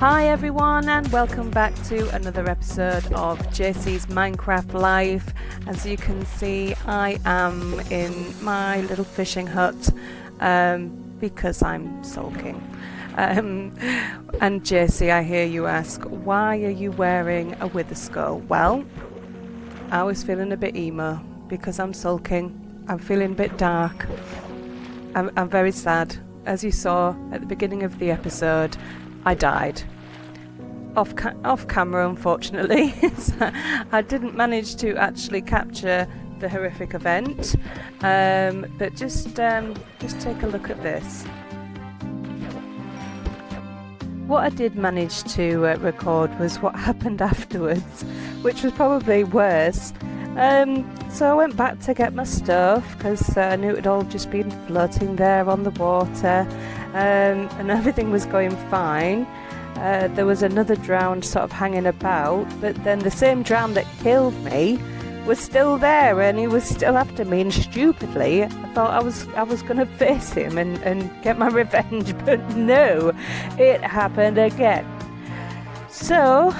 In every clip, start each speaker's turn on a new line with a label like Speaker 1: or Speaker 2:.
Speaker 1: Hi everyone, and welcome back to another episode of Jasey's Minecraft Life. As you can see, I am in my little fishing hut because I'm sulking. And Jasey, I hear you ask, why are you wearing a wither skull? Well, I was feeling a bit emo because I'm sulking. I'm feeling a bit dark. I'm very sad. As you saw at the beginning of the episode, I died. Off camera, unfortunately. I didn't manage to actually capture the horrific event, but just take a look at this. What I did manage to record was what happened afterwards, which was probably worse. So I went back to get my stuff because I knew it had all just been floating there on the water, and everything was going fine. There was another drowned sort of hanging about, but then the same drowned that killed me was still there, and he was still after me. And stupidly, I thought I was going to face him and get my revenge, but no, it happened again. So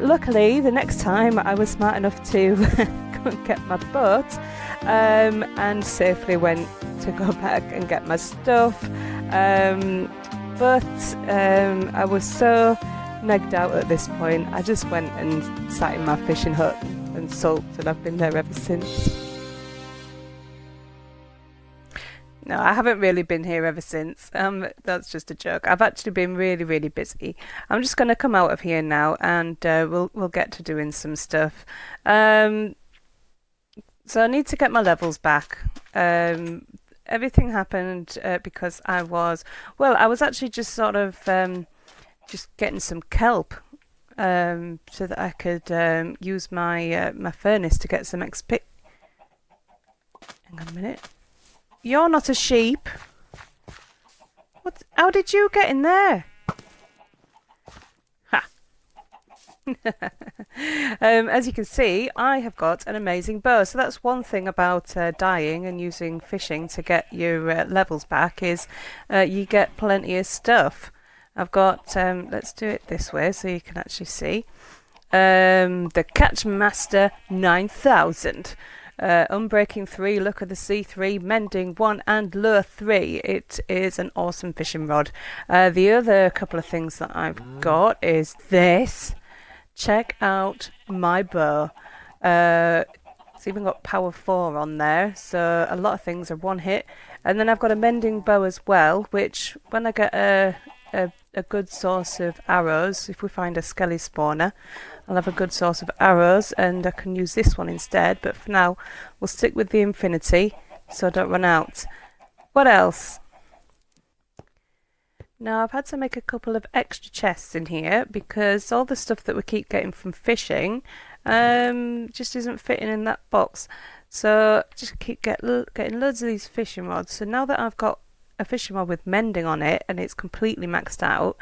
Speaker 1: luckily, the next time I was smart enough to go and get my boat, and safely went to go back and get my stuff. But I was so negged out at this point, I just went and sat in my fishing hut and sulked, and I've been there ever since. No, I haven't really been here ever since. That's just a joke. I've actually been really, really busy. I'm just going to come out of here now, and we'll get to doing some stuff. So I need to get my levels back. Everything happened because I was actually just sort of just getting some kelp so that I could use my my furnace to get some XP. Hang on a minute. You're not a sheep. What? How did you get in there? Ha! As you can see, I have got an amazing bow. So that's one thing about dying and using fishing to get your levels back is you get plenty of stuff. I've got, let's do it this way so you can actually see. The Catchmaster 9000. Unbreaking 3, Look of the Sea 3, Mending 1 and Lure 3. It is an awesome fishing rod. The other couple of things that I've got is this. Check out my bow. It's even got power 4 on there, so a lot of things are one hit. And then I've got a mending bow as well, which when I get a good source of arrows, if we find a skelly spawner, I'll have a good source of arrows, and I can use this one instead. But for now, we'll stick with the infinity so I don't run out. What else? Now, I've had to make a couple of extra chests in here because all the stuff that we keep getting from fishing just isn't fitting in that box. So just keep getting loads of these fishing rods. So now that I've got a fishing rod with mending on it and it's completely maxed out,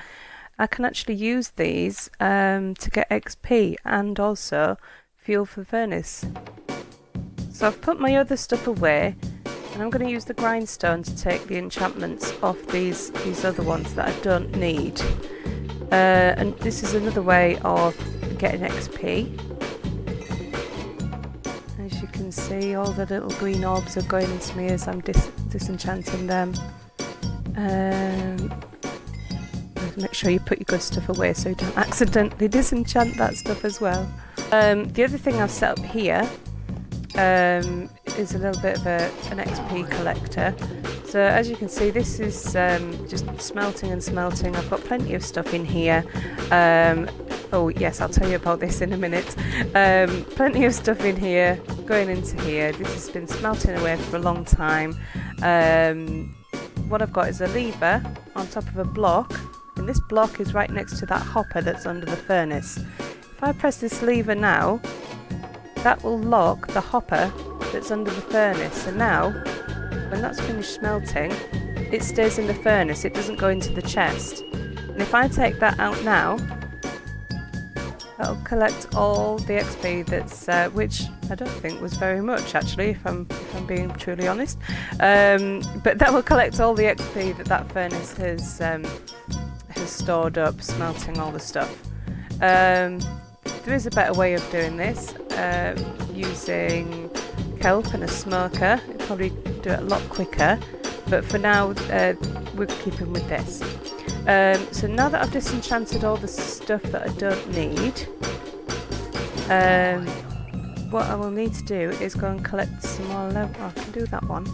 Speaker 1: I can actually use these to get XP and also fuel for the furnace. So I've put my other stuff away, and I'm going to use the grindstone to take the enchantments off these other ones that I don't need. And this is another way of getting XP. As you can see, all the little green orbs are going into me as I'm disenchanting them. Make sure you put your good stuff away so you don't accidentally disenchant that stuff as well. The other thing I've set up here is a little bit of an XP collector. So as you can see, this is just smelting and smelting. I've got plenty of stuff in here. Oh yes, I'll tell you about this in a minute. Plenty of stuff in here, going into here. This has been smelting away for a long time. What I've got is a lever on top of a block, and this block is right next to that hopper that's under the furnace. If I press this lever now, that will lock the hopper that's under the furnace, and now when that's finished smelting, it stays in the furnace, it doesn't go into the chest. And if I take that out now, that'll collect all the XP that's which I don't think was very much actually, if I'm being truly honest, but that will collect all the XP that furnace has are stored up, smelting all the stuff. There is a better way of doing this, using kelp and a smoker. It'll probably do it a lot quicker, but for now we're keeping with this. So now that I've disenchanted all the stuff that I don't need, what I will need to do is go and collect some more levels. Oh, I can do that one.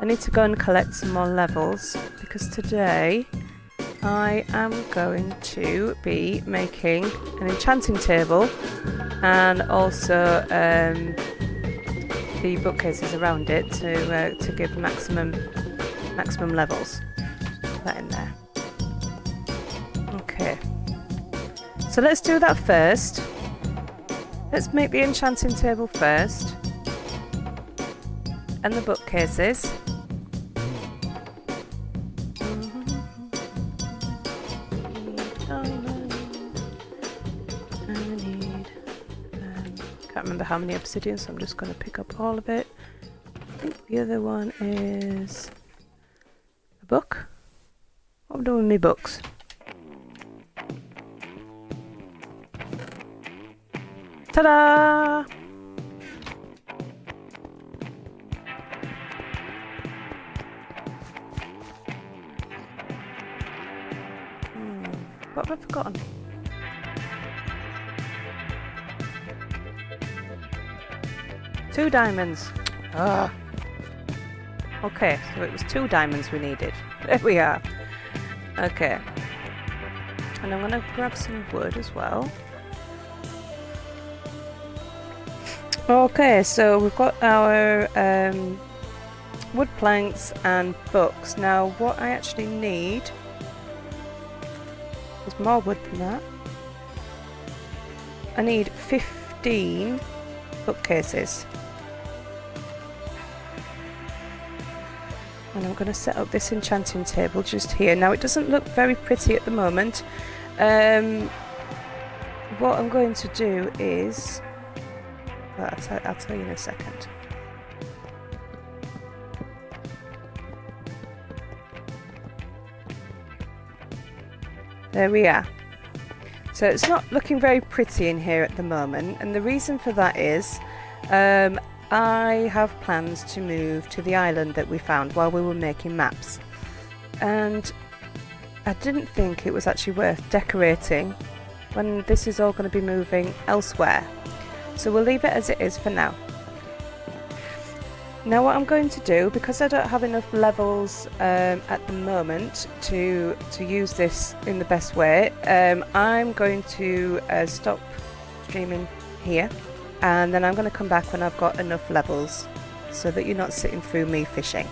Speaker 1: I need to go and collect some more levels because today I am going to be making an enchanting table and also the bookcases around it to give maximum levels. Put that in there. Okay. So let's do that first. Let's make the enchanting table first. And the bookcases. Can't remember how many obsidian, so I'm just going to pick up all of it. I think the other one is a book. What am I doing with my books? Ta-da! What have I forgotten? Two diamonds. Ah. Okay, so it was 2 diamonds we needed. There we are. Okay. And I'm going to grab some wood as well. Okay, so we've got our wood planks and books. Now, what I actually need is more wood than that. I need 15 bookcases. And I'm going to set up this enchanting table just here. Now, it doesn't look very pretty at the moment. What I'm going to do is... Well, I'll tell you in a second. There we are. So it's not looking very pretty in here at the moment, and the reason for that is I have plans to move to the island that we found while we were making maps, and I didn't think it was actually worth decorating when this is all going to be moving elsewhere. So we'll leave it as it is for now. Now what I'm going to do, because I don't have enough levels at the moment to use this in the best way, I'm going to stop streaming here, and then I'm going to come back when I've got enough levels so that you're not sitting through me fishing.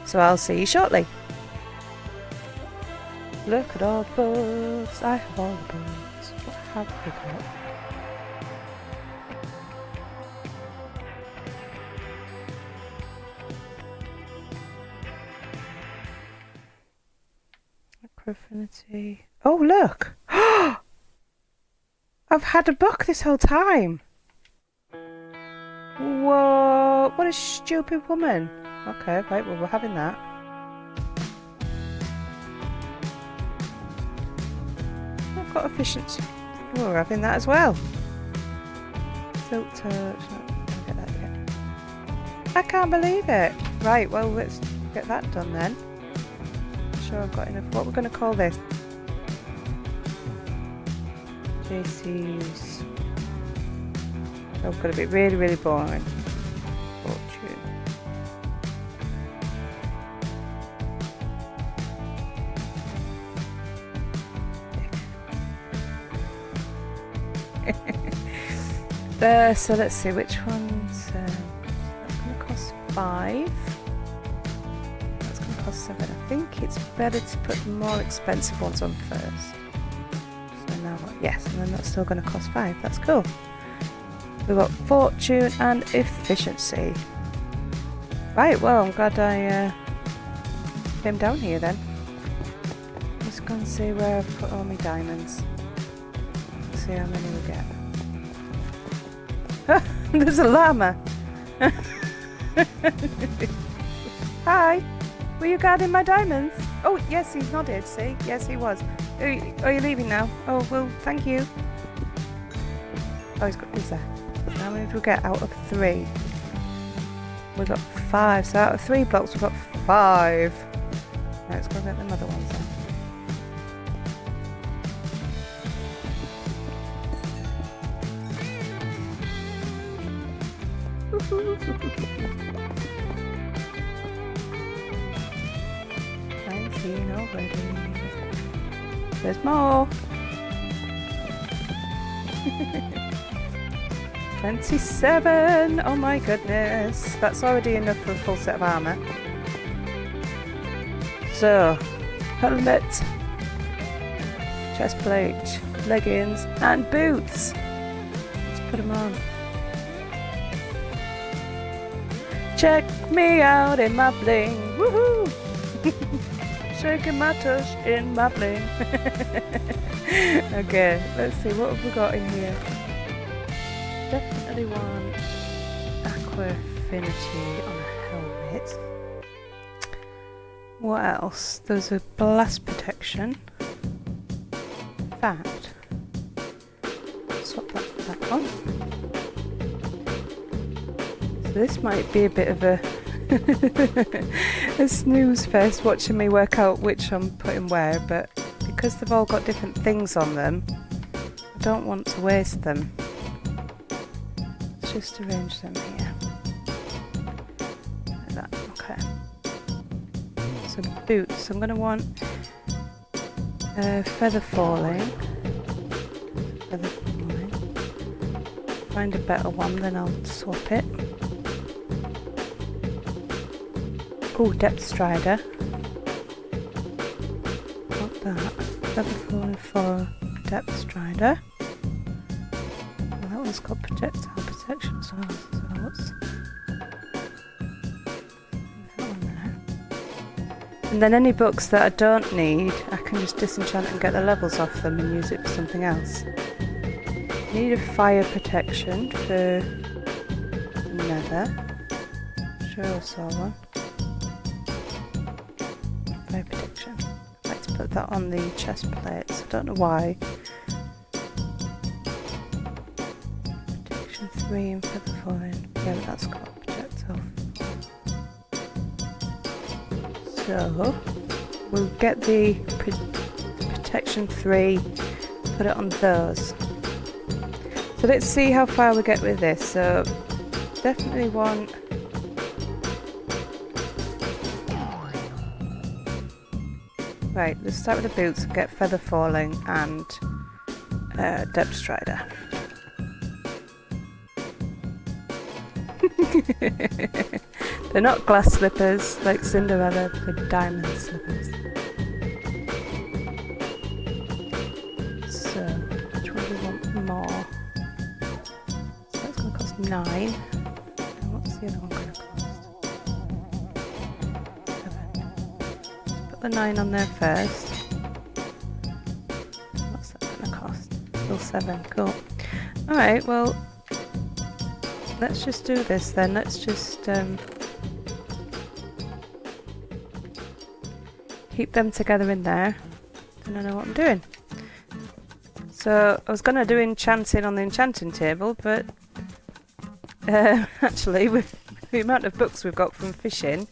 Speaker 1: So I'll see you shortly. Look at all the books, I have all the books. What have we got? Affinity. Oh, look! I've had a book this whole time! Whoa! What a stupid woman! Okay, right, well, we're having that. I've got efficiency. Oh, we're having that as well. Silk touch. Not get that yet. I can't believe it! Right, well, let's get that done then. Sure I've got enough. What we're going to call this? Jasey's. Oh, it's going to be really, really boring. Fortune. So let's see which one's. That's going to cost 5. Cost 7. I think it's better to put the more expensive ones on first. So now, yes, and then that's still going to cost 5. That's cool. We've got fortune and efficiency. Right, well, I'm glad I came down here then. Let's go and see where I've put all my diamonds. Let's see how many we get. There's a llama. Hi. Were you guarding my diamonds? Oh, yes, he nodded, see? Yes, he was. Are you leaving now? Oh, well, thank you. Oh, he's there. How many did we get out of 3? We got 5. So out of 3 blocks, we've got 5. Right, let's go get them other ones then. I'm seeing already. There's more. 27! Oh my goodness. That's already enough for a full set of armour. So, helmet, chest plate, leggings, and boots. Let's put them on. Check me out in my bling. Woohoo! Shaking my tush in my bling. Okay, let's see, what have we got in here? Definitely want aqua affinity on a helmet. What else? There's a blast protection. In fact, swap that for that one. So this might be a bit of a a snooze fest watching me work out which I'm putting where, but because they've all got different things on them, I don't want to waste them. Let's just arrange them here. Like that, okay. So boots, I'm going to want feather falling. Find a better one, then I'll swap it. Oh, depth strider. Got that. Feather falling for depth strider. Well, that one's got projectile protection as well. So what's that one there? And then any books that I don't need, I can just disenchant and get the levels off them and use it for something else. Need a fire protection for nether. Sure, I saw one. Fire protection. I like to put that on the chest plates. I don't know why. Protection 3 and feather falling. Yeah, but that's got projectile. So we'll get the protection 3. Put it on those. So let's see how far we get with this. So definitely want right, let's start with the boots and get feather falling and depth strider. They're not glass slippers like Cinderella, they're diamond slippers. So which one do we want more? 9. And what's the other one going to cost? 7. Let's put the 9 on there first. What's that going to cost? Still 7. Cool. Alright, well, let's just do this then. Let's just keep them together in there. Then I know what I'm doing. So I was going to do enchanting on the enchanting table, but actually, with the amount of books we've got from fishing,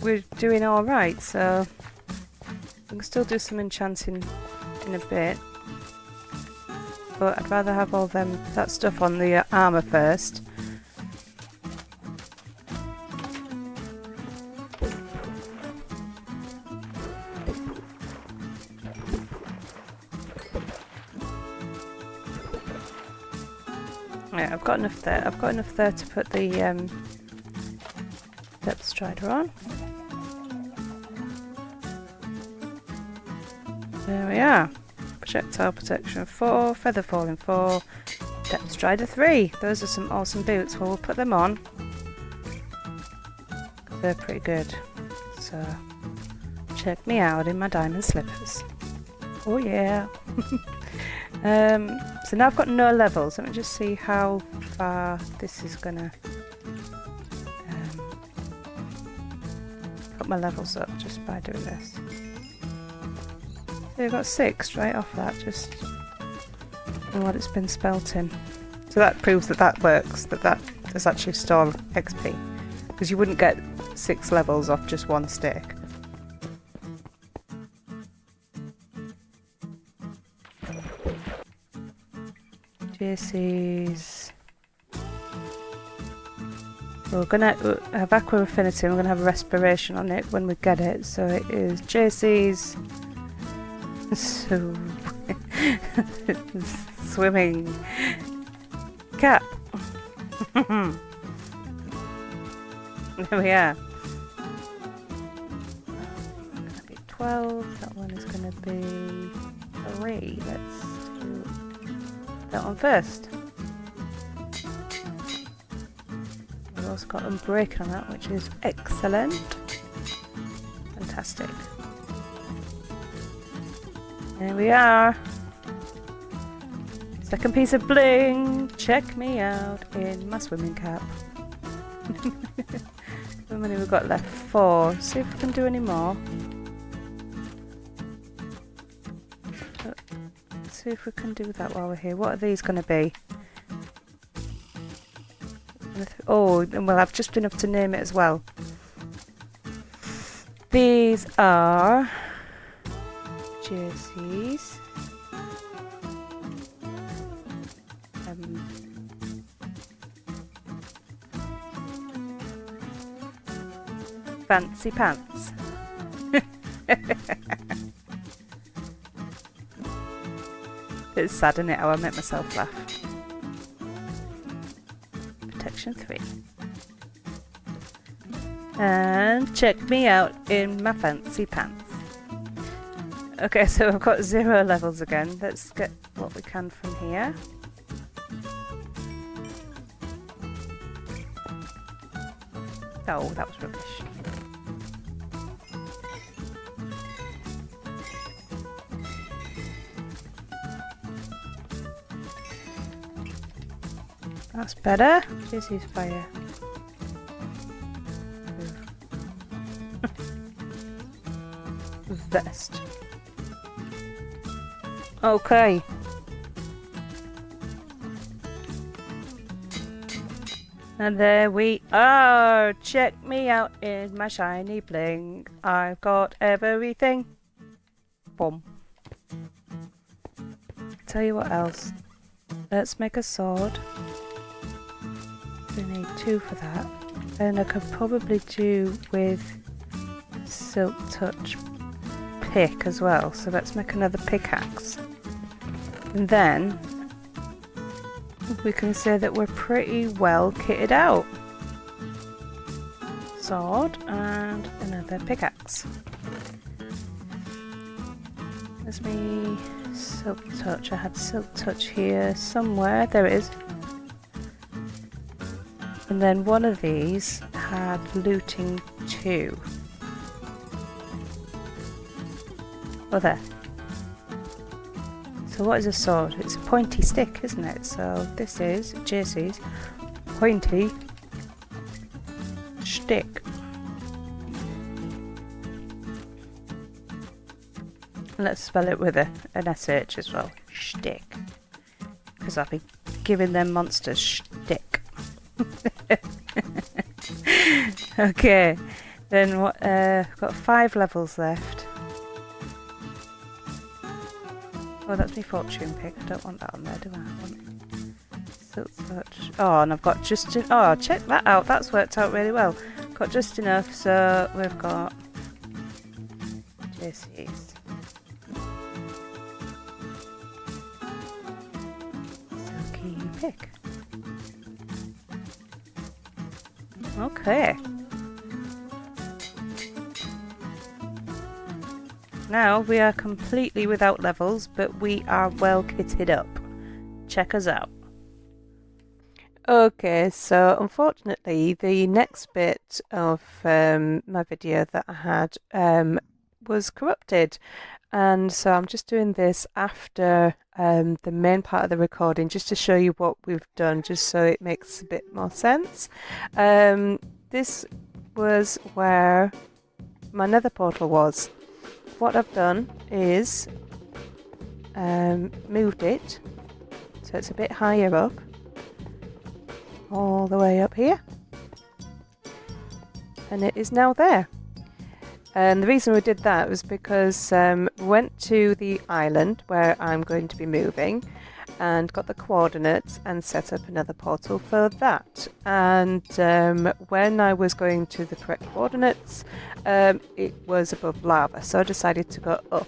Speaker 1: we're doing alright, so we can still do some enchanting in a bit. But I'd rather have all that stuff on the armour first. Right, I've got enough there. I've got enough there to put the depth strider on. There we are. Projectile protection 4, feather falling 4, depth strider 3. Those are some awesome boots. Well, we'll put them on. They're pretty good. So check me out in my diamond slippers. Oh yeah. So now I've got no levels. Let me just see how far this is gonna put my levels up just by doing this. So you've got 6 right off that, just and what it's been spelt in. So that proves that that works, that is actually store XP. Because you wouldn't get 6 levels off just one stick. Jasey's. We're gonna have Aqua Affinity, and we're gonna have a respiration on it when we get it. So it is Jasey's swimming cap. There we are. It's gonna be 12. That one is gonna be 3. Let's do that one first. We've also got Unbreaking on that, which is excellent. Fantastic. There we are. Second piece of bling. Check me out in my swimming cap. How many we've got left? 4. See if we can do any more. Let's see if we can do that while we're here. What are these going to be? Oh, and we'll have just enough to name it as well. These are Jasey's. Fancy pants. It's sad, isn't it, how I make myself laugh. Protection 3. And check me out in my fancy pants. Okay, so I've got 0 levels again. Let's get what we can from here. Oh, that was rubbish. That's better. Jasey's fire. Vest. Okay. And there we are. Check me out in my shiny bling. I've got everything. Boom. Tell you what else. Let's make a sword. We need 2 for that. And I could probably do with Silk Touch pick as well. So let's make another pickaxe. And then we can say that we're pretty well kitted out. Sword and another pickaxe. There's me Silk Touch. I had Silk Touch here somewhere. There it is. And then one of these had looting 2. Oh, there. So what is a sword? It's a pointy stick, isn't it? So this is Jasey's pointy stick. Let's spell it with an SH as well. Stick. Because I'll be giving them monsters stick. Okay. Then what? I've got 5 levels left. Oh, that's my fortune pick. I don't want that on there, do I? I want Silk Touch. Oh, and I've got just... Oh, check that out. That's worked out really well. Got just enough, so we've got Jasey's. Silky pick. Okay. Now we are completely without levels, but we are well kitted up. Check us out. Okay, so unfortunately the next bit of my video that I had was corrupted, and so I'm just doing this after the main part of the recording just to show you what we've done, just so it makes a bit more sense. This was where my nether portal was. What I've done is moved it so it's a bit higher up, all the way up here, and it is now there. And the reason we did that was because we went to the island where I'm going to be moving and got the coordinates and set up another portal for that. And when I was going to the correct coordinates, it was above lava, so I decided to go up.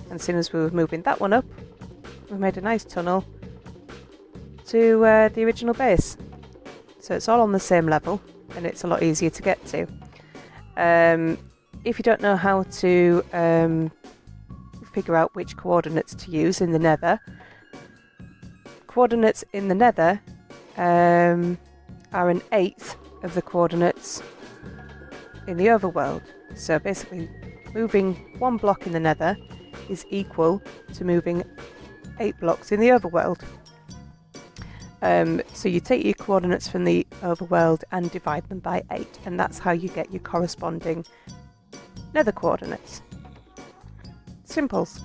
Speaker 1: And as soon as we were moving that one up, we made a nice tunnel to the original base. So it's all on the same level and it's a lot easier to get to. If you don't know how to figure out which coordinates to use in the nether, coordinates in the nether are 1/8 of the coordinates in the overworld. So basically moving 1 block in the nether is equal to moving 8 blocks in the overworld. So you take your coordinates from the overworld and divide them by 8, and that's how you get your corresponding nether coordinates. Simples.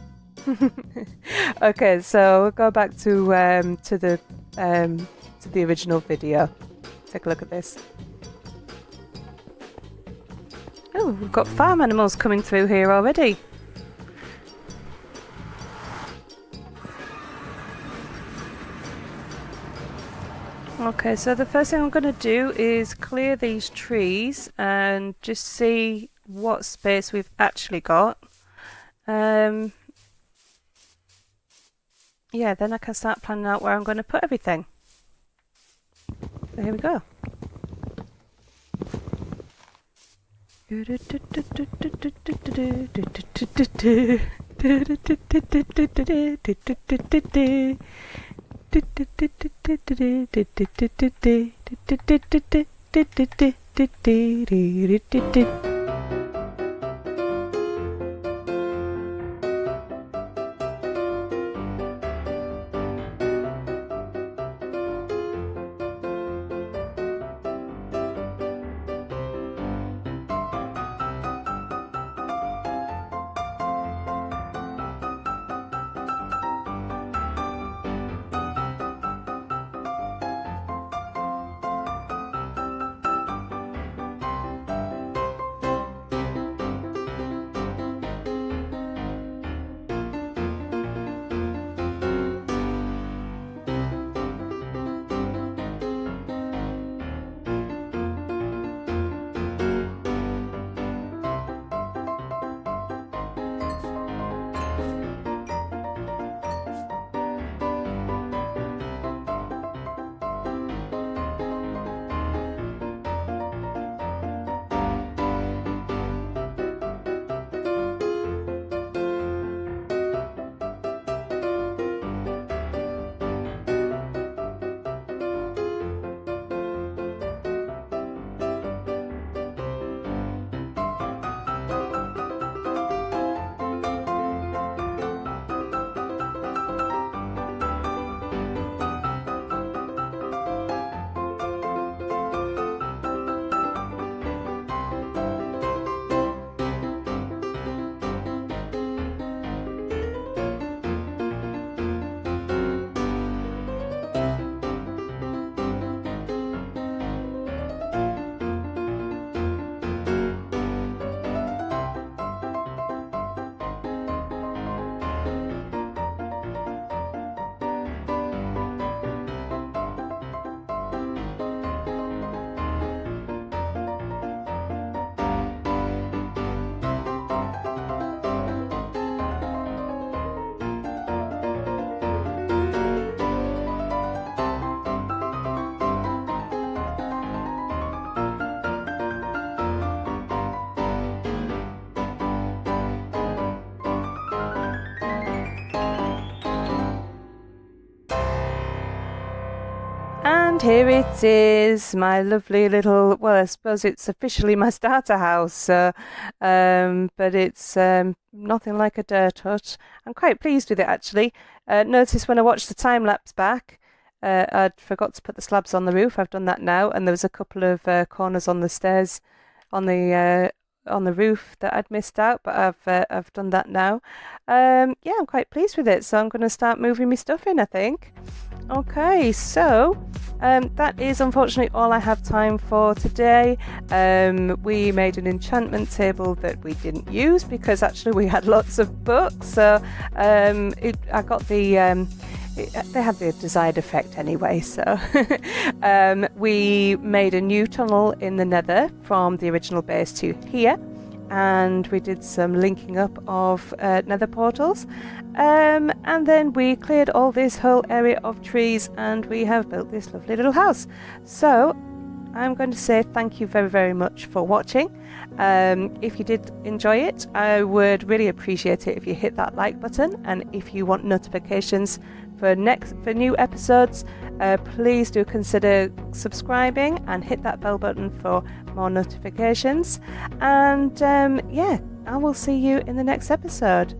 Speaker 1: Okay, so we'll go back to the original video. Take a look at this. Oh, we've got farm animals coming through here already. Okay, so the first thing I'm going to do is clear these trees and just see what space we've actually got. Yeah, then I can start planning out where I'm going to put everything. So here we go. And here it is, my lovely little, well, I suppose it's officially my starter house, but it's nothing like a dirt hut. I'm quite pleased with it, actually. Notice when I watched the time-lapse back, I'd forgot to put the slabs on the roof. I've done that now, and there was a couple of corners on the stairs, on on the roof that I'd missed out, but I've done that now. Yeah, I'm quite pleased with it, so I'm going to start moving my stuff in, I think. Okay, so that is unfortunately all I have time for today. We made an enchantment table that we didn't use because actually we had lots of books, so I got the they had the desired effect anyway, so we made a new tunnel in the nether from the original base to here, and we did some linking up of nether portals, and then we cleared all this whole area of trees and we have built this lovely little house. So I'm going to say thank you very, very much for watching. If you did enjoy it, I would really appreciate it if you hit that like button, and if you want notifications for new episodes, please do consider subscribing and hit that bell button for more notifications. And yeah, I will see you in the next episode.